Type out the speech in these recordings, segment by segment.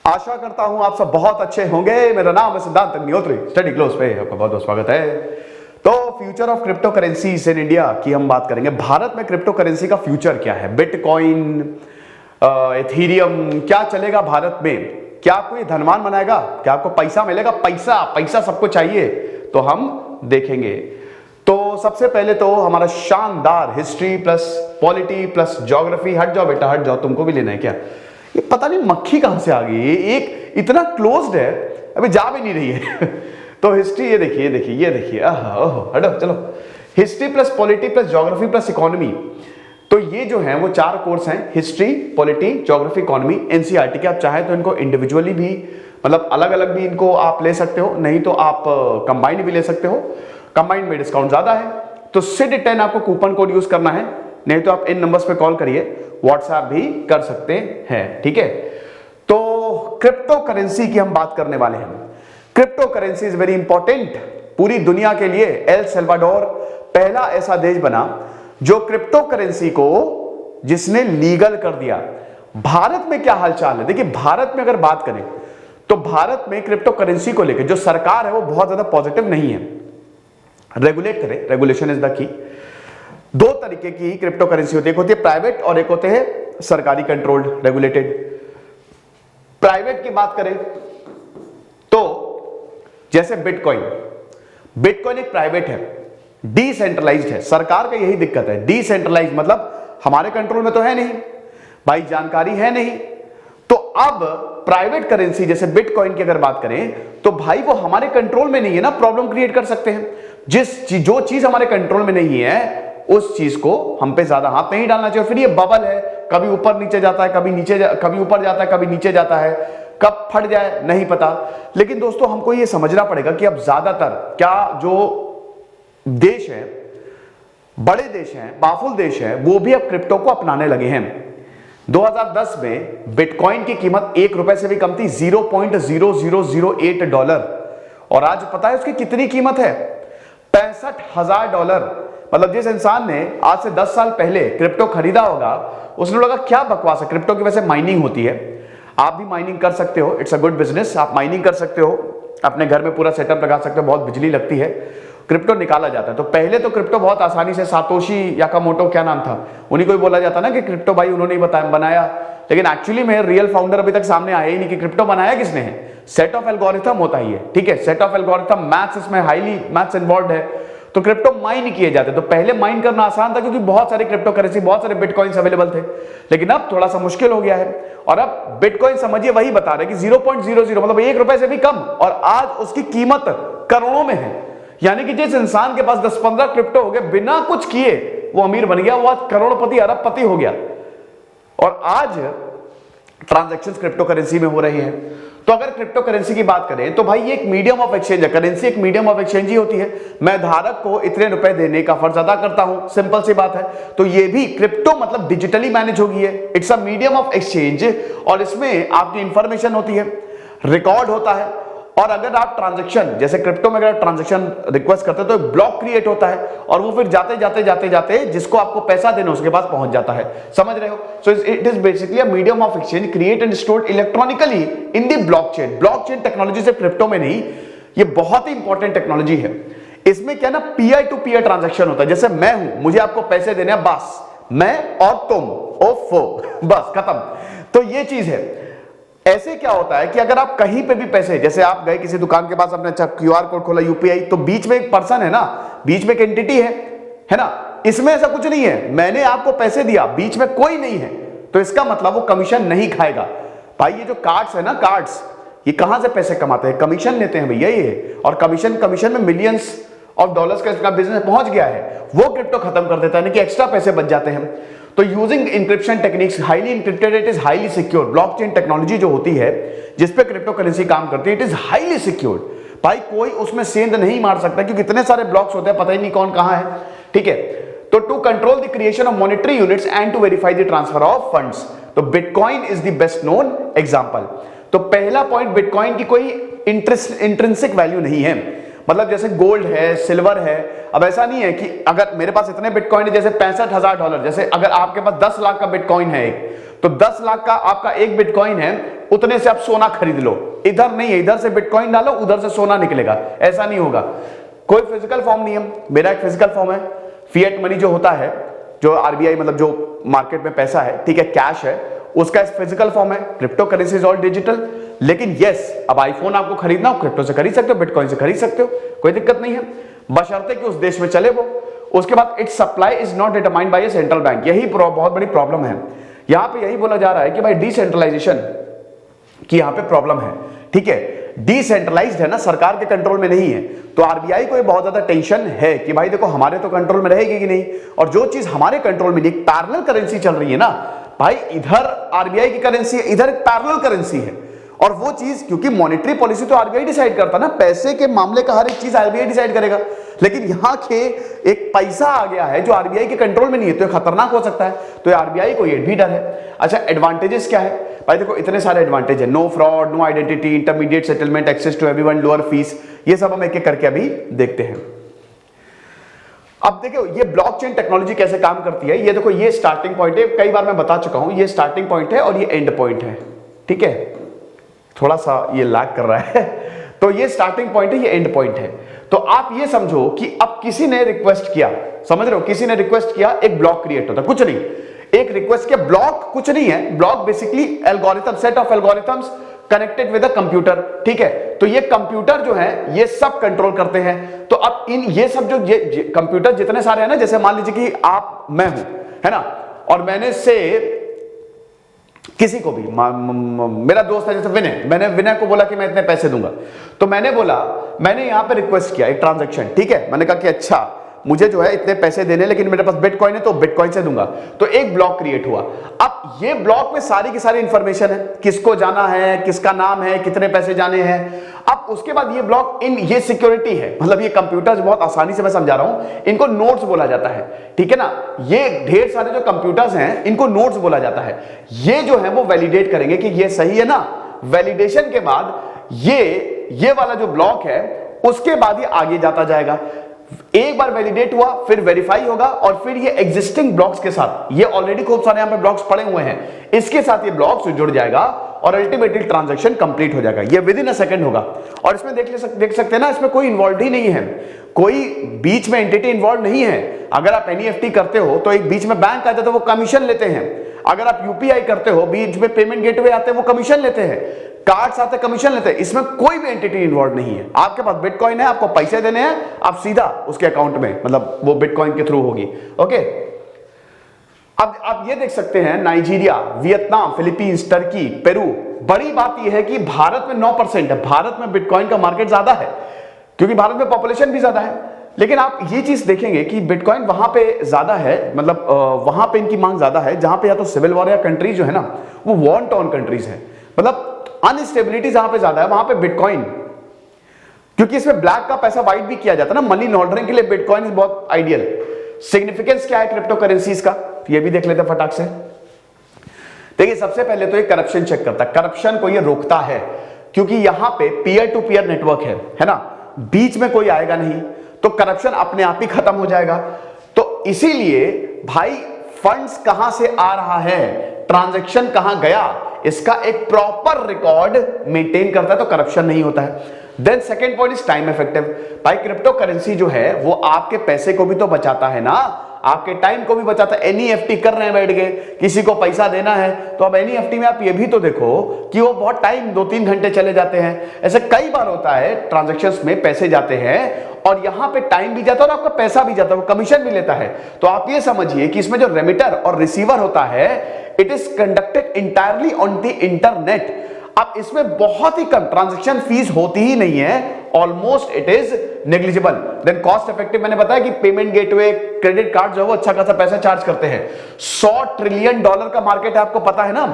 आशा करता हूं आप सब बहुत अच्छे होंगे। मेरा नाम है सिद्धांत अग्निहोत्री, स्टडी क्लोज पे आपका बहुत बहुत स्वागत है। तो future of crypto currencies in India की हम बात करेंगे। भारत में क्रिप्टो करेंसी का फ्यूचर क्या है, बिटकॉइन, एथीरियम, क्या चलेगा भारत में? क्या आपको ये धनवान बनाएगा? क्या आपको पैसा मिलेगा? पैसा सबको चाहिए, तो हम देखेंगे। तो सबसे पहले तो हमारा शानदार history plus polity plus geography. हट जाओ बेटा, हट जाओ, तुमको भी लेना है क्या? ये पता नहीं मक्खी कहां से आ गई, एक इतना क्लोज्ड है, अभी जा भी नहीं रही है। तो हिस्ट्री, ये देखिए हटो चलो। History plus polity plus geography plus economy, तो ये जो है वो 4 कोर्स हैं, history, polity, geography, economy, NCERT के। आप चाहे तो इनको इंडिविजुअली भी, मतलब अलग अलग भी इनको आप ले सकते हो, नहीं तो आप कंबाइंड भी ले सकते हो। कंबाइंड में डिस्काउंट ज्यादा है, तो SID10 आपको कूपन कोड यूज करना है, नहीं तो आप इन नंबर्स पे कॉल करिए, व्हाट्सएप भी कर सकते हैं, ठीक है। तो क्रिप्टो करेंसी की हम बात करने वाले हैं। Crypto currency is very important पूरी दुनिया के लिए। एल सल्वाडोर पहला ऐसा देश बना जो क्रिप्टो करेंसी को जिसने लीगल कर दिया। भारत में क्या हालचाल है? देखिए, भारत में अगर बात करें तो भारत में क्रिप्टो करेंसी को लेकर जो सरकार है वो बहुत ज्यादा पॉजिटिव नहीं है। रेगुलेट करे, रेगुलेशन इज द की। 2 तरीके की क्रिप्टो करेंसी होती है, एक होती है प्राइवेट और एक होते हैं सरकारी कंट्रोल्ड, रेगुलेटेड। प्राइवेट की बात करें तो जैसे बिटकॉइन एक प्राइवेट है, डिसेंट्रलाइज्ड है। सरकार का यही दिक्कत है, डिसेंट्रलाइज्ड मतलब हमारे कंट्रोल में तो है नहीं भाई, जानकारी है नहीं। तो अब प्राइवेट करेंसी जैसे बिटकॉइन की अगर बात करें तो भाई वो हमारे कंट्रोल में नहीं है ना, प्रॉब्लम क्रिएट कर सकते हैं। जो चीज हमारे कंट्रोल में नहीं है उस चीज को हम पे ज्यादा हाथ नहीं डालना चाहिए। फिर ये बबल है, कभी ऊपर नीचे जाता है, कभी ऊपर जाता है, कभी नीचे जाता है, कब फट जाए नहीं पता। लेकिन दोस्तों, हमको ये समझना पड़ेगा कि अब ज्यादातर क्या जो देश है, बड़े देश हैं, पावरफुल देश हैं, वो भी अब क्रिप्टो को अपनाने लगे हैं। 2010 में बिटकॉइन की कीमत ₹1 से भी कम थी, $0.0008। और आज पता है उसकी कितनी कीमत है? $65,000। मतलब जिस इंसान ने आज से 10 साल पहले क्रिप्टो खरीदा होगा, उसने लगा क्या बकवास है, क्रिप्टो की वैसे माइनिंग होती है, आप भी माइनिंग कर सकते हो, इट्स अ गुड बिजनेस। आप माइनिंग कर सकते हो, अपने घर में पूरा सेटअप लगा सकते हो, बहुत बिजली लगती है, क्रिप्टो निकाला जाता है। तो पहले तो क्रिप्टो बहुत आसानी से, सातोशी याकामोटो क्या नाम था, उन्हीं को ही बोला जाता ना कि क्रिप्टो भाई उन्होंने ही बनाया। लेकिन एक्चुअली में रियल फाउंडर अभी तक सामने आया ही नहीं कि क्रिप्टो बनाया किसने है। सेट ऑफ एल्गोरिथम होता ही है, ठीक है, सेट ऑफ एल्गोरिथम, मैथ्स इसमें हाईली मैथ्स इन्वॉल्व है, तो क्रिप्टो माइन किए जाते। तो पहले माइन करना आसान था क्योंकि बहुत सारे क्रिप्टो करेंसी, बहुत सारे बिटकॉइंस अवेलेबल थे। लेकिन अब थोड़ा सा मुश्किल हो गया है, और अब बिटकॉइन समझिए वही बता रहे कि 0.00 मतलब ₹1 से भी कम, और आज उसकी कीमत करोड़ों में है। यानी कि जिस इंसान के पास 10-15 क्रिप्टो हो गए, बिना कुछ किए वो अमीर बन गया, वो आज करोड़पति अरबपति हो गया। और आज ट्रांजैक्शंस क्रिप्टो करेंसी में हो रही हैं। तो अगर क्रिप्टो करेंसी की बात करें तो भाई ये एक मीडियम ऑफ एक्सचेंज है, करेंसी एक मीडियम ऑफ एक्सचेंज ही होती है। मैं धारक को इतने रुपए देने का फर्ज अदा करता हूं, सिंपल सी बात है। तो ये भी क्रिप्टो मतलब डिजिटली मैनेज होगी है, it's a medium of exchange, और इसमें आपकी इंफॉर्मेशन होती है, रिकॉर्ड होता है। और अगर आप ट्रांजैक्शन, जैसे क्रिप्टो में अगर ट्रांजैक्शन रिक्वेस्ट करते हैं तो ब्लॉक क्रिएट होता है, और वो फिर जाते जिसको आपको पैसा देना उसके पास पहुंच जाता है। समझ रहे हो? So it is basically a medium of exchange create and stored electronically in the blockchain. Blockchain technology से क्रिप्टो में नहीं, ये बहुत ही इंपॉर्टेंट टेक्नोलॉजी है। इसमें क्या ना, पीयर टू पीयर ट्रांजैक्शन होता है। जैसे मैं हूं, मुझे आपको पैसे देने हैं, बस मैं और तुम, ओफो, बस खत्म। तो ये चीज है। ऐसे क्या होता है कि अगर आप कहीं पे भी पैसे, जैसे आप गए किसी दुकान के पास, अपने QR कोड खोला, UPI, तो बीच में एक पर्सन है ना, बीच में एक एंटिटी है ना। इसमें ऐसा कुछ नहीं है, मैंने आपको पैसे दिया, बीच में कोई नहीं है, तो इसका मतलब वो कमीशन नहीं खाएगा। भाई ये जो कार्ड्स है ना, कार्ड्स, ये कहां से पैसे कमाते हैं? कमीशन लेते हैं भैया ये, और कमीशन में मिलियंस ऑफ डॉलर्स का इसका बिजनेस पहुंच गया है, वो क्रिप्टो खत्म कर देता है, कि एक्स्ट्रा पैसे बच जाते हैं। तो using encryption techniques, highly encrypted, it is highly secure. Blockchain technology जो होती है जिस पे क्रिप्टो करेंसी काम करती है, इट इज हाईली सिक्योर। भाई कोई उसमें सेंध नहीं मार सकता, क्योंकि इतने सारे ब्लॉक्स होते हैं, पता ही नहीं कौन कहां है, ठीक है। तो to control the creation of monetary units and to verify the transfer of funds, तो bitcoin is the best known example. तो पहला पॉइंट, बिटकॉइन की कोई इंट्रिंसिक वैल्यू नहीं है। मतलब जैसे गोल्ड है, सिल्वर है, अब ऐसा नहीं है कि अगर मेरे पास इतने बिटकॉइन है, जैसे $65,000, जैसे अगर आपके पास 10 लाख का बिटकॉइन है एक, तो 10 लाख का आपका एक बिटकॉइन है, उतने से आप सोना खरीद लो। इधर नहीं है, इधर से बिटकॉइन डालो, उधर से सोना निकलेगा, ऐसा नहीं होगा। कोई फिजिकल फॉर्म नहीं है, मेरा एक फिजिकल फॉर्म है। फिएट मनी जो होता है, जो आरबीआई मतलब जो मार्केट में पैसा है, ठीक है, कैश है, उसका फिजिकल फॉर्म है। Crypto currency is all digital. लेकिन यस, अब आईफोन आपको खरीदना हो, क्रिप्टो से खरीद सकते हो, बिटकॉइन से खरीद सकते हो, कोई दिक्कत नहीं है, बशर्ते कि उस देश में चले वो। उसके बाद it's supply is not determined by A central bank. यही बहुत बड़ी प्रॉब्लम है। यहां पे यही बोला जा रहा है कि भाई डिसेंट्रलाइजेशन की यहां पे प्रॉब्लम है, ठीक है, डिसेंट्रलाइज्ड है ना, सरकार के कंट्रोल में नहीं है। तो आरबीआई को ये बहुत ज्यादा टेंशन है कि भाई देखो हमारे तो कंट्रोल में रहेगी कि नहीं, और जो चीज हमारे कंट्रोल में नहीं, पैरेलल करेंसी चल रही है ना भाई, इधर आरबीआई की करेंसी है, इधर पैरेलल करेंसी है, और वो चीज, क्योंकि मॉनेटरी पॉलिसी तो आरबीआई डिसाइड करता ना, पैसे के मामले का हर एक चीज आरबीआई डिसाइड करेगा। लेकिन यहां के एक पैसा आ गया है जो आरबीआई के कंट्रोल में नहीं है, तो ये खतरनाक हो सकता है। तो आरबीआई को ये भी डर है। अच्छा, एडवांटेजेस क्या है भाई? देखो इतने सारे एडवांटेज है, no fraud, no identity, intermediate settlement, access to everyone, lower fees, ये सब हम एक एक करके अभी देखते हैं। अब देखो ये ब्लॉकचेन टेक्नोलॉजी कैसे काम करती है। ये देखो, ये स्टार्टिंग पॉइंट है, कई बार मैं बता चुका हूं, ये स्टार्टिंग पॉइंट है और ये एंड पॉइंट है, ठीक है, थोड़ा सा ये लैग कर रहा है तो ये स्टार्टिंग पॉइंट है, ये एंड पॉइंट है। तो आप ये समझो कि अब किसी ने रिक्वेस्ट किया, समझ रहे हो, किसी ने रिक्वेस्ट किया, एक ब्लॉक क्रिएट होता है, कुछ नहीं, एक रिक्वेस्ट किया, ब्लॉक कुछ नहीं है, block basically algorithm, set of algorithms connected with a computer, ठीक है। तो ये कंप्यूटर जो है ये सब कंट्रोल करते हैं। तो अब इन ये सब जो ये कंप्यूटर जितने सारे हैं ना, जैसे मान लीजिए कि आप, मैं हूं, है ना, और मैंने से किसी को भी, मेरा दोस्त है जैसे विनय, मैंने विनय को बोला कि मैं इतने पैसे दूंगा, तो मैंने बोला, मैंने यहां पे रिक्वेस्ट किया एक ट्रांजैक्शन, ठीक है, मैंने कहा कि अच्छा मुझे जो है इतने पैसे देने, लेकिन मेरे पास बिटकॉइन है तो बिटकॉइन से दूंगा। तो एक ब्लॉक क्रिएट हुआ। अब ये ब्लॉक में सारी की सारी इंफॉर्मेशन है, किसको जाना है, किसका नाम है, कितने पैसे जाने हैं। अब उसके बाद ये ब्लॉक इन, ये सिक्योरिटी है, मतलब ये कंप्यूटर्स, बहुत आसानी से मैं समझा रहा हूं, इनको नोड्स बोला जाता है, ठीक है ना। ये ढेर सारे जो कंप्यूटर्स हैं इनको नोड्स बोला जाता है। ये जो है वो वैलिडेट करेंगे कि ये सही है ना। वैलिडेशन के बाद ये वाला जो ब्लॉक है उसके बाद ये आगे जाता जाएगा। एक बार वैलिडेट हुआ, फिर वेरीफाई होगा, और फिर ये एग्जिस्टिंग ब्लॉक्स के साथ, ये ऑलरेडी खूब सारे यहां पे ब्लॉक्स पड़े हुए हैं, इसके साथ ये ब्लॉक्स जुड़ जाएगा और अल्टीमेटली ट्रांजैक्शन कंप्लीट हो जाएगा। ये विद इन अ सेकंड होगा। और इसमें देख सकते हैं ना, इसमें कोई इन्वॉल्व ही नहीं है, कोई बीच में एंटिटी इन्वॉल्व नहीं है। अगर आप एनईएफटी करते हो तो एक बीच में बैंक आ जाता है, वो कमीशन लेते हैं। अगर आप यूपीआई करते हो, बीच में पेमेंट गेटवे आते हैं, वो कमीशन लेते हैं। कार्ड्स आते हैं, कमीशन लेते हैं। इसमें कोई भी एंटिटी इन्वॉल्व नहीं है। आपके पास बिटकॉइन है, आपको पैसे देने हैं, आप सीधा उसके अकाउंट में, मतलब वो बिटकॉइन के थ्रू होगी। ओके, अब आप ये देख सकते हैं, Nigeria, Vietnam, Philippines, Turkey, Peru. बड़ी बात यह है कि भारत में 9% है। भारत में बिटकॉइन का मार्केट ज्यादा है क्योंकि भारत में पॉपुलेशन भी ज्यादा है। लेकिन आप ये चीज देखेंगे कि बिटकॉइन वहां पे ज्यादा है, मतलब वहां पे इनकी मांग ज्यादा है जहां पे या तो सिविल वॉर या कंट्रीज जो है ना वो वॉर टॉर्न कंट्रीज है, मतलब अनस्टेबिलिटी जहां पे ज्यादा है वहां पे बिटकॉइन, क्योंकि इसमें ब्लैक का पैसा वाइट भी किया जाता है ना, मनी लॉन्ड्रिंग के लिए बिटकॉइन इज बहुत आइडियल। सिग्निफिकेंस क्या है क्रिप्टो करेंसीज का, ये भी देख लेते हैं फटाक से। देखिए, सबसे पहले तो ये करप्शन चेक करता है, करप्शन को ये रोकता है, क्योंकि यहां पे पीयर टू पीयर नेटवर्क है ना, बीच में कोई आएगा नहीं, तो करप्शन अपने आप ही खत्म हो जाएगा। तो इसीलिए भाई फंड्स कहां से आ रहा है, ट्रांजैक्शन कहां गया, इसका एक प्रॉपर रिकॉर्ड मेंटेन करता है, तो करप्शन नहीं होता है। Then second point is time effective. भाई क्रिप्टो करेंसी जो है वो आपके पैसे को भी तो बचाता है ना, आपके टाइम को भी बचाता है। एनईएफटी कर रहे हैं बैठ के, किसी को पैसा देना है तो अब एनईएफटी में आप ये भी तो देखो कि वो बहुत टाइम, 2-3 घंटे चले जाते हैं। ऐसे कई बार होता है ट्रांजैक्शंस में पैसे जाते हैं और यहां पे टाइम भी जाता है और आपका पैसा भी जाता है, वो कमीशन भी लेता है। तो आप ये समझिए कि इसमें जो रेमिटर और रिसीवर होता है, it is conducted entirely on the internet. अब इसमें बहुत ही कम ट्रांजैक्शन फीस होती ही नहीं है, almost it is negligible. Then cost effective, मैंने बताया कि पेमेंट गेटवे, क्रेडिट कार्ड जो है वो अच्छा खासा पैसा चार्ज करते हैं। $100 ट्रिलियन का मार्केट है, आपको पता है ना।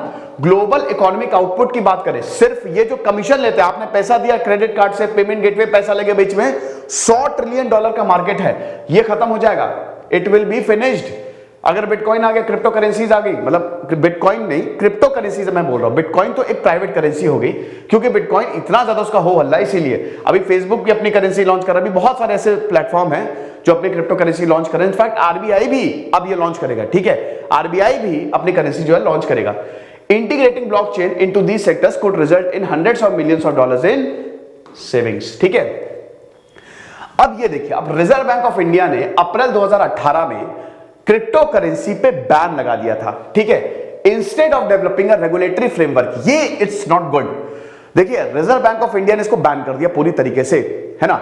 ग्लोबल इकोनॉमिक आउटपुट की बात करें, सिर्फ ये जो कमीशन लेते हैं, आपने पैसा दिया क्रेडिट कार्ड से, पेमेंट गेटवे पैसा लगे बीच में, $100 ट्रिलियन का मार्केट है, ये खत्म हो जाएगा, इट विल बी फिनिश्ड। अगर बिटकॉइन आ गया, क्रिप्टो करेंसीज आ गई, मतलब बिटकॉइन नहीं, क्रिप्टो करेंसीज मैं बोल रहा हूं। बिटकॉइन तो एक प्राइवेट करेंसी हो गई, क्योंकि बिटकॉइन इतना ज्यादा उसका हो हल्ला, इसीलिए अभी फेसबुक भी अपनी करेंसी लॉन्च कर रहा है। अभी बहुत सारे ऐसे प्लेटफॉर्म हैं जो अपनी क्रिप्टो करेंसी लॉन्च कर रहे हैं। इनफैक्ट आरबीआई भी अब ये लॉन्च करेगा, ठीक है, आरबीआई भी अपनी करेंसी जो है लॉन्च करेगा। Integrating blockchain into these sectors could result in hundreds of millions of dollars in savings. ठीक है, अब ये देखिए, अब रिजर्व बैंक ऑफ इंडिया ने अप्रैल 2018 में क्रिप्टो करेंसी पे बैन लगा दिया था। ठीक है, instead of developing a regulatory framework, ये इट्स नॉट गुड। देखिए, रिजर्व बैंक ऑफ इंडिया ने इसको बैन कर दिया पूरी तरीके से, है ना।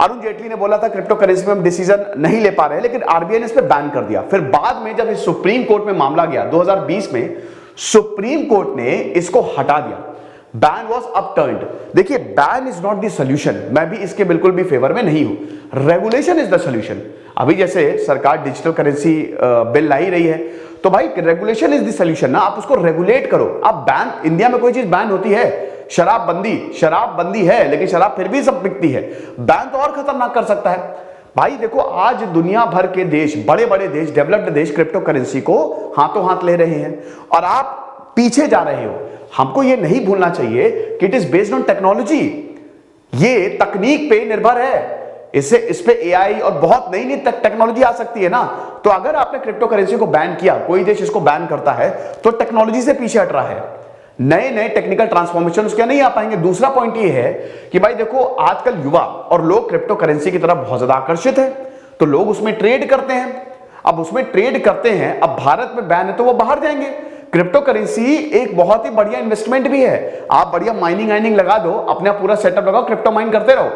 अरुण जेटली ने बोला था क्रिप्टो करेंसी में हम डिसीजन नहीं ले पा रहे हैं, लेकिन आरबीआई ने इस पे बैन कर दिया। फिर बाद में जब इस सुप्रीम कोर्ट में मामला गया 2020 में, सुप्रीम कोर्ट ने इसको हटा दिया। Ban was upturned. देखिए, ban is not the solution, मैं भी इसके बिल्कुल भी फेवर में नहीं हूं। Regulation is the solution. अभी जैसे सरकार डिजिटल करेंसी बिल ला ही रही है, तो भाई रेगुलेशन इज द सोल्यूशन ना, आप उसको रेगुलेट करो। अब बैन, इंडिया में कोई चीज बैन होती है, शराब बंदी है, लेकिन शराब फिर भी सब बिकती है। बैन तो और खतरनाक कर सकता है। भाई देखो, आज दुनिया भर के देश, बड़े बड़े देश, डेवलप्ड देश क्रिप्टो करेंसी को हाथों हाथ ले रहे हैं और आप पीछे जा रहे हो। हमको ये नहीं भूलना चाहिए कि it is based on technology, ये तकनीक पे निर्भर है। इससे इस पे एआई और बहुत नई नई टेक्नोलॉजी आ सकती है ना। तो अगर आपने क्रिप्टो करेंसी को बैन किया, कोई देश इसको बैन करता है, तो टेक्नोलॉजी से पीछे हट रहा है। नए नए टेक्निकल ट्रांसफॉर्मेशन उसके नहीं आ पाएंगे। दूसरा पॉइंट ये है कि भाई देखो, आजकल युवा और लोग क्रिप्टो करेंसी की तरफ बहुत ज्यादा आकर्षित है, तो लोग उसमें ट्रेड करते हैं। अब उसमें ट्रेड करते हैं, अब भारत में बैन है तो वो बाहर जाएंगे। क्रिप्टो करेंसी एक बहुत ही बढ़िया इन्वेस्टमेंट भी है। आप बढ़िया माइनिंग लगा दो, अपना पूरा सेटअप लगाओ, क्रिप्टो माइन करते रहो,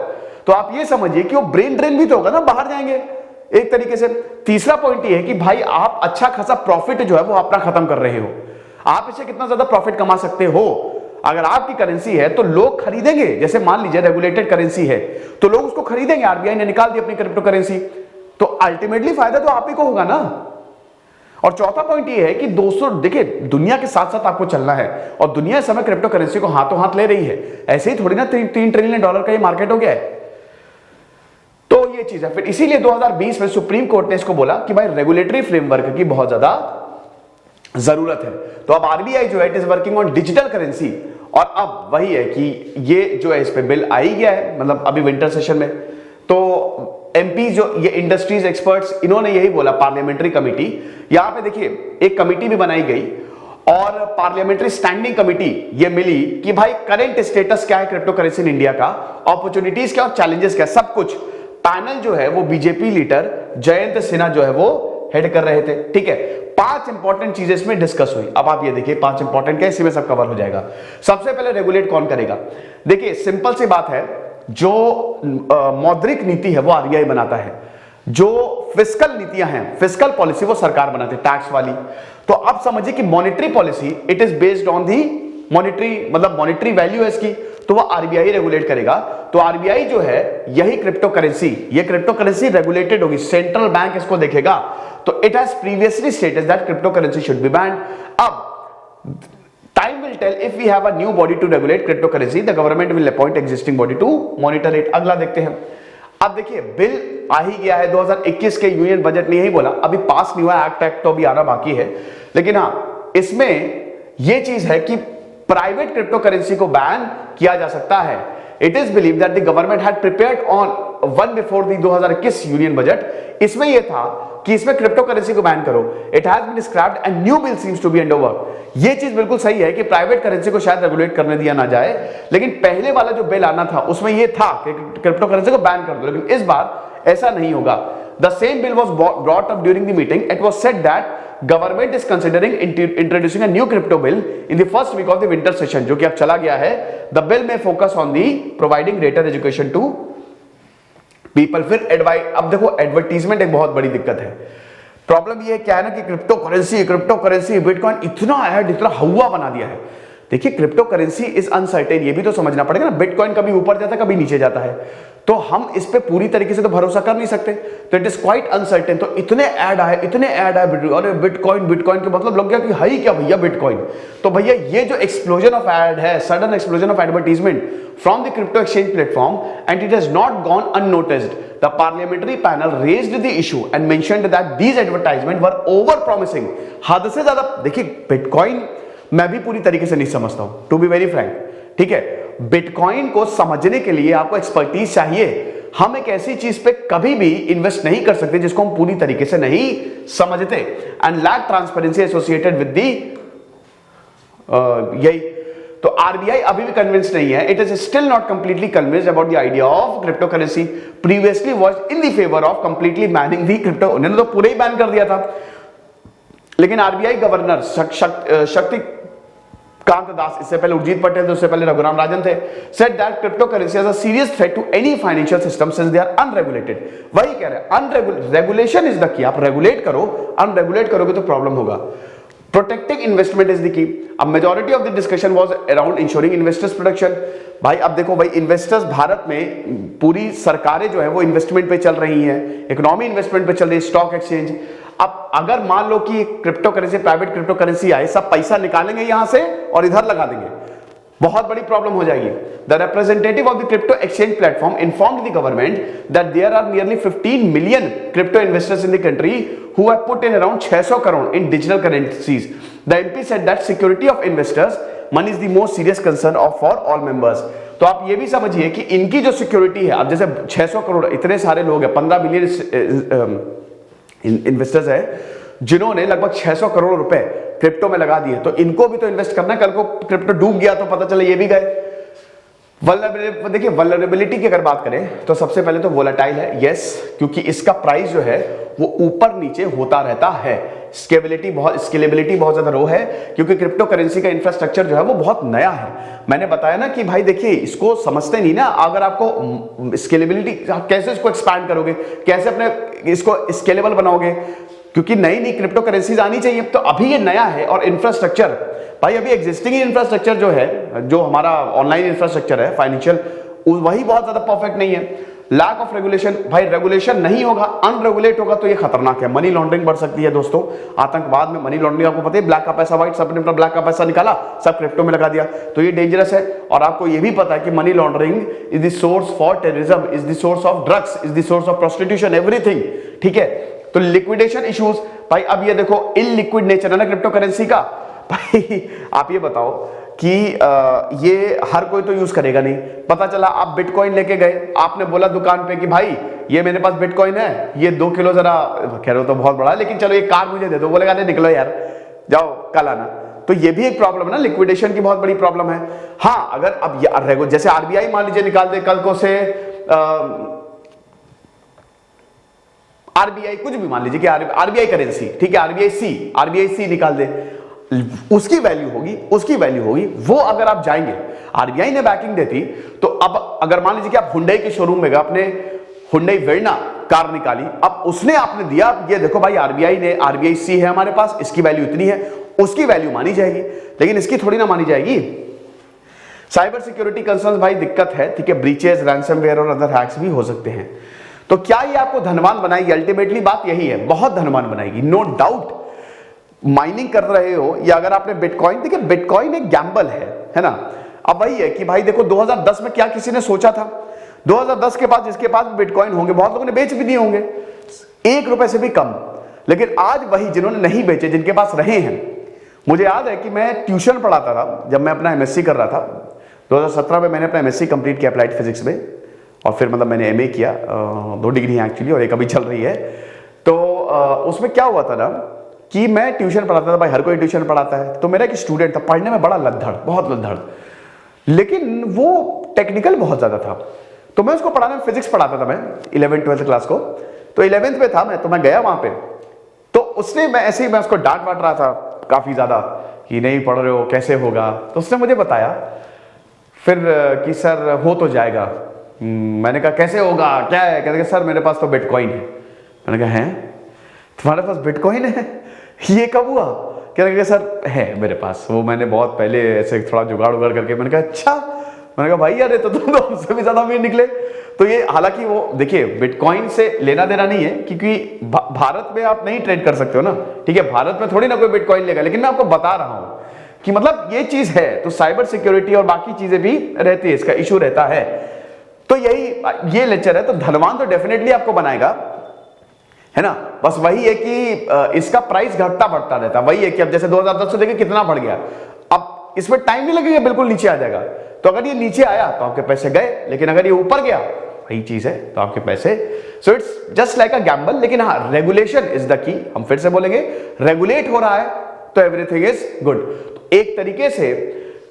तो आप ये समझिए कि वो ब्रेन ड्रेन भी तो होगा ना, बाहर जाएंगे एक तरीके से। तीसरा पॉइंट ये है कि भाई आप अच्छा खासा प्रॉफिट जो है वो अपना खत्म कर रहे हो। आप इससे कितना ज्यादा प्रॉफिट कमा सकते हो। अगर आपकी करेंसी है तो लोग खरीदेंगे। जैसे मान लीजिए रेगुलेटेड करेंसी है तो लोग उसको खरीदेंगे। आरबीआई ने निकाल दी अपनी क्रिप्टो करेंसी, तो अल्टीमेटली फायदा तो आप ही को होगा ना। और चौथा पॉइंट ये है कि दोस्तों देखिए, दुनिया के साथ साथ आपको चलना है, और दुनिया इस समय क्रिप्टो करेंसी को हाथों हाथ ले रही है। ऐसे ही थोड़ी ना 3 ट्रिलियन डॉलर का ये मार्केट हो गया है। तो ये चीज है। फिर इसीलिए 2020 में सुप्रीम कोर्ट ने इसको बोला कि भाई रेगुलेटरी फ्रेमवर्क की बहुत ज्यादा जरूरत है। तो अब आरबीआई जो है it is working on digital currency, और अब वही है कि ये जो है इस पे बिल आ ही गया है, मतलब अभी विंटर सेशन में। तो एमपी जो ये इंडस्ट्रीज एक्सपर्ट्स, इन्होंने यही बोला, पार्लियामेंट्री कमेटी, यहां पे देखिए एक कमेटी भी बनाई गई और पार्लियामेंट्री स्टैंडिंग कमेटी ये मिली कि भाई करंट स्टेटस क्या है क्रिप्टो करेंसी इन इंडिया का, अपॉर्चुनिटीज क्या और चैलेंजेस क्या, सब कुछ। पैनल जो है वो बीजेपी लीडर जयंत सिन्हा जो है वो हेड कर रहे थे। ठीक है, 5 इंपॉर्टेंट चीजें इसमें डिस्कस हुई। अब आप ये देखिए 5 इंपॉर्टेंट क्या, इसी में सब कवर हो जाएगा। सबसे पहले रेगुलेट कौन करेगा। देखिए सिंपल सी बात है, जो मौद्रिक नीति है वो आरबीआई बनाता है, जो फिस्कल नीतियां हैं, फिस्कल पॉलिसी वो सरकार बनाती है, टैक्स वाली। तो अब समझिए कि monetary policy it is based on the monetary, मतलब मॉनेटरी वैल्यू है इसकी, तो वो आरबीआई रेगुलेट करेगा। तो आरबीआई जो है यही क्रिप्टो करेंसी, ये क्रिप्टो करेंसी रेगुलेटेड होगी, सेंट्रल बैंक इसको देखेगा। तो it has previously stated that crypto currency should be band. अब time will tell if we have a new body to regulate cryptocurrency, the government will appoint existing body to monitor it। अगला देखते हैं। अब देखिए bill आ ही गया है, 2021 के union budget ने यही बोला, अभी पास नहीं हुआ, एक्ट तो अभी आना बाकी है, लेकिन हाँ इसमें यह चीज है कि प्राइवेट क्रिप्टो करेंसी को बैन किया जा सकता है। It is believe that the government had prepared on one before the 2021 union budget. इसमें यह था कि इसमें क्रिप्टो करेंसी को बैन करो। It has been scrapped and new bill seems to be under work. ये चीज बिल्कुल सही है कि प्राइवेट करेंसी को शायद रेगुलेट करने दिया ना जाए, लेकिन पहले वाला जो बिल आना था उसमें यह था कि क्रिप्टो करेंसी को बैन कर दो, लेकिन इस बार ऐसा नहीं होगा। The same bill was brought up during the meeting. It was said that government is considering introducing a new crypto bill in the first week of the winter session, जो कि अब चला गया है। द बिल में focus on the providing greater education to people. फिर अब देखो एडवर्टीजमेंट एक बहुत बड़ी दिक्कत है। प्रॉब्लम ये क्या है ना कि क्रिप्टो करेंसी बिटकॉइन इतना ऐड, इतना हवा बना दिया है। देखिए क्रिप्टो करेंसी इज अनसर्टेन, ये भी तो समझना पड़ेगा ना। बिटकॉइन कभी ऊपर जाता है, कभी नीचे जाता है, तो हम इस पे पूरी तरीके से तो भरोसा कर नहीं सकते। तो इट इज क्वाइट अनसर्टेन। तो इतने ऐड आए, अरे बिटकॉइन के मतलब लग गया कि है ही क्या भैया बिटकॉइन। तो भैया ये जो एक्सप्लोजन ऑफ ऐड है, sudden explosion of advertisement from the crypto exchange platform, and it has not gone unnoticed. The parliamentary panel raised the issue and mentioned that these advertisement were over promising. हद से ज्यादा। देखिए bitcoin मैं भी पूरी तरीके से नहीं समझता हूं, टू बी वेरी फ्रैंक। ठीक है, बिटकॉइन को समझने के लिए आपको एक्सपर्टीज चाहिए। हम एक ऐसी चीज पे कभी भी इन्वेस्ट नहीं कर सकते जिसको हम पूरी तरीके से नहीं समझते। And lack transparency associated with the यही तो आरबीआई अभी भी कन्विंस नहीं है, it is still not completely convinced about the idea of crypto currency, previously was in the favour of completely banning the crypto, उन्होंने तो पूरे ही बैन कर दिया था, लेकिन आरबीआई गवर्नर शक्तिकांत दास, इससे पहले उर्जित पटेल थे, उससे पहले रघुराम राजन थे, said that cryptocurrency has a serious threat to any financial system since they are unregulated। वही कह रहे हैं, रेगुलेशन इज द की, आप रेगुलेट करो, अनरेगुलेट करोगे तो प्रॉब्लम होगा। Protecting investment is the key. अब majority of the discussion was around insuring investors protection. भाई अब देखो भाई, इन्वेस्टर्स भारत में पूरी सरकारें जो है वो इन्वेस्टमेंट पे चल रही हैं, इकोनॉमी इन्वेस्टमेंट पे चल रही है, स्टॉक एक्सचेंज। अब अगर मान लो कि crypto currency, private crypto currency आए, सब पैसा निकालेंगे यहां से और इधर लगा देंगे, बहुत बड़ी प्रॉब्लम हो जाएगी। The representative of the crypto exchange platform informed the government that there are nearly 15 million crypto investors in the country who have put in around 600 crore in digital currencies. The MP said that security of investors money is the most serious concern of for all members. तो आप ये भी समझिए कि इनकी जो security है, अब जैसे 600 करोड़ इतने सारे लोग हैं, 15 मिलियन इन्वेस्टर्स है जिन्होंने लगभग 600 करोड़ रुपए क्रिप्टो में लगा दिए, तो इनको भी तो इन्वेस्ट करना है। कल को क्रिप्टो डूब गया तो पता चले ये भी गए। देखिए वल्नरेबिलिटी की अगर बात करें तो सबसे पहले तो वोलेटाइल है, यस, क्योंकि इसका प्राइस जो है वो ऊपर नीचे होता रहता है। स्केलेबिलिटी बहुत ज्यादा लो है, क्योंकि क्रिप्टो करेंसी का इंफ्रास्ट्रक्चर जो है वो बहुत नया है। मैंने बताया ना कि भाई देखिए, इसको समझते नहीं ना, अगर आपको स्केलेबिलिटी, कैसे इसको एक्सपैंड करोगे, कैसे अपने इसको स्केलेबल बनाओगे, क्योंकि नई नई क्रिप्टो करेंसीज आनी चाहिए। तो अभी ये नया है, और इंफ्रास्ट्रक्चर भाई अभी एग्जिस्टिंग इंफ्रास्ट्रक्चर जो है, जो हमारा ऑनलाइन इंफ्रास्ट्रक्चर है फाइनेंशियल, वही बहुत ज्यादा परफेक्ट नहीं है। लैक ऑफ रेगुलेशन, भाई रेगुलेशन नहीं होगा, अनरेगुलेट होगा तो ये खतरनाक है। मनी लॉन्ड्रिंग बढ़ सकती है दोस्तों, आतंकवाद में मनी लॉन्ड्रिंग, आपको पता है, ब्लैक का पैसा व्हाइट, सबने अपना ब्लैक का पैसा निकाला, सब क्रिप्टो में लगा दिया, तो ये डेंजरस है। और आपको ये भी पता है कि money laundering is the source for terrorism, is the source of drugs, is the source of prostitution, everything, ठीक है। तो लिक्विडेशन इश्यूज, भाई अब ये देखो इललिक्विड नेचर है ना क्रिप्टो करेंसी का। भाई आप ये बताओ कि ये हर कोई तो यूज करेगा नहीं। पता चला आप बिटकॉइन लेके गए, आपने बोला दुकान पे कि भाई ये मेरे पास बिटकॉइन है, ये 2 किलो जरा, कह रहे हो तो बहुत बड़ा है, लेकिन चलो ये कार मुझे दे दो, बोलेगा नहीं निकलो यार, जाओ कल आना। तो ये भी एक प्रॉब्लम है ना, लिक्विडेशन की बहुत बड़ी प्रॉब्लम है। हाँ, अगर अब जैसे आरबीआई मान लीजिए निकाल दे कल को से, आरबीआई कुछ भी मान लीजिए कि आरबीआई करेंसी, ठीक है, आरबीआई सी निकाल दे, उसकी वैल्यू होगी वो। अगर आप जाएंगे, आरबीआई ने बैकिंग देती, तो अब अगर मान लीजिए कि आप हुंडई के शोरूम में गए, आपने हुंडई वेर्ना कार निकाली, अब उसने आपने दिया, ये देखो भाई आरबीआई सी है हमारे पास, इसकी वैल्यू इतनी है, उसकी वैल्यू मानी जाएगी, लेकिन इसकी थोड़ी ना मानी जाएगी। साइबर सिक्योरिटी कंसर्न भाई दिक्कत है, ठीक है, ब्रीचेस, रैंसमवेयर और अदर हैक्स भी हो सकते हैं। तो क्या ये आपको धनवान बनाएगी? अल्टीमेटली बात यही है, बहुत धनवान बनाएगी, नो डाउट। माइनिंग कर रहे हो, या अगर आपने बिटकॉइन, देखिए बिटकॉइन एक गैम्बल है ना। अब वही है कि भाई देखो 2010 में क्या किसी ने सोचा था? 2010 के बाद जिसके पास बिटकॉइन होंगे, बहुत लोगों ने बेच भी दिए होंगे, 1 रुपए से भी कम। लेकिन आज वही जिन्होंने नहीं बेचे, जिनके पास रहे हैं, मुझे याद है कि मैं ट्यूशन पढ़ाता था जब मैं अपना एमएससी कर रहा था। 2017 में मैंने अपना एमएससी कंप्लीट किया अप्लाइड फिजिक्स में, और फिर मतलब मैंने एमए किया, 2 डिग्री हैं एक्चुअली, और एक अभी चल रही है। तो उसमें क्या हुआ था ना कि मैं ट्यूशन पढ़ाता था, भाई हर कोई ट्यूशन पढ़ाता है। तो मेरा एक स्टूडेंट था, पढ़ने में बड़ा लद्दड़, बहुत लद्दड़, लेकिन वो टेक्निकल बहुत ज्यादा था। तो मैं उसको पढ़ाने में, फिजिक्स पढ़ाता था मैं 11th 12th क्लास को, तो 11th में था मैं, तो मैं गया वहां पे, तो उसने, मैं ऐसे ही मैं उसको डांट वाट रहा था काफी ज्यादा कि नहीं पढ़ रहे हो, कैसे होगा। तो उसने मुझे बताया फिर कि सर हो तो जाएगा। मैंने कहा कैसे होगा, क्या है? कहते सर मेरे पास तो बिटकॉइन है। मैंने कहा है तुम्हारे पास बिटकॉइन है, ये कब हुआ? कह रहे सर है मेरे पास, वो मैंने बहुत पहले ऐसे थोड़ा जुगाड़ उगाड़ करके। मैंने कहा अच्छा। मैंने कहा भाई यार तो तुम तो हमसे भी ज्यादा अमीर निकले। तो ये हालांकि वो देखिए बिटकॉइन से लेना देना नहीं है, क्योंकि भारत में आप नहीं ट्रेड कर सकते हो ना, ठीक है, भारत में थोड़ी ना कोई बिटकॉइन लेगा, लेकिन मैं आपको बता रहा हूं कि मतलब ये चीज है। तो साइबर सिक्योरिटी और बाकी चीजें भी रहती है, इसका इशू रहता है। तो यही ये लेक्चर है। तो धनवान तो डेफिनेटली आपको बनाएगा, है ना, बस वही है कि इसका प्राइस घटता बढ़ता रहता। वही है कि अब जैसे 2010 से देखिए कितना बढ़ गया, अब इसमें टाइम नहीं लगेगा, बिल्कुल नीचे आ जाएगा। तो अगर ये नीचे आया तो आपके पैसे गए, लेकिन अगर ये ऊपर गया, वही चीज है, तो आपके पैसे। So it's just like a gamble. लेकिन हाँ, रेगुलेशन इज द की। हम फिर से बोलेंगे, रेगुलेट हो रहा है तो एवरीथिंग इज गुड। एक तरीके से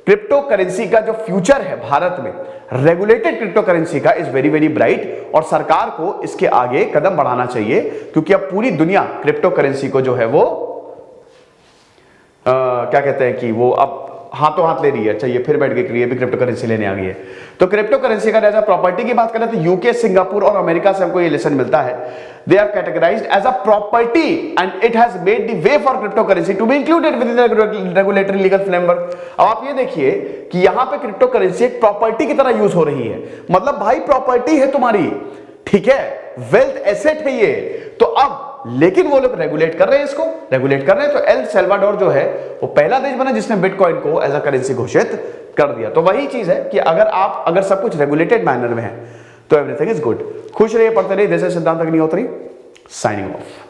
क्रिप्टो करेंसी का जो फ्यूचर है भारत में, रेगुलेटेड क्रिप्टो करेंसी का, इज वेरी वेरी ब्राइट, और सरकार को इसके आगे कदम बढ़ाना चाहिए, क्योंकि अब पूरी दुनिया क्रिप्टो करेंसी को जो है वो क्या कहते हैं कि वो अब हाथों हाथ ले रही है। अच्छा, ये फिर बैठ के भी क्रिप्टो करेंसी लेने आ गई है। तो क्रिप्टो करेंसी का एज अ प्रॉपर्टी की बात करें तो यूके, सिंगापुर और अमेरिका से हमको ये लेसन मिलता है। They are categorised as a property and it has made the way for crypto currency to be included with the regulatory legal framework. अब आप ये देखिए कि यहां पे क्रिप्टो करेंसी एक प्रॉपर्टी की तरह यूज हो रही है, मतलब भाई प्रॉपर्टी है तुम्हारी, ठीक है, वेल्थ एसेट है ये। तो अब लेकिन वो लोग रेगुलेट कर रहे हैं, इसको रेगुलेट कर रहे हैं। तो एल सल्वाडोर जो है वो पहला देश बना जिसने बिटकॉइन को एज अ करेंसी घोषित कर दिया। तो वही चीज है कि अगर सब कुछ रेगुलेटेड मैनर में है तो एवरीथिंग इज गुड। खुश रहिए, पढ़ते रहिए। दिस इज सिद्धांत अग्निहोत्री साइनिंग ऑफ।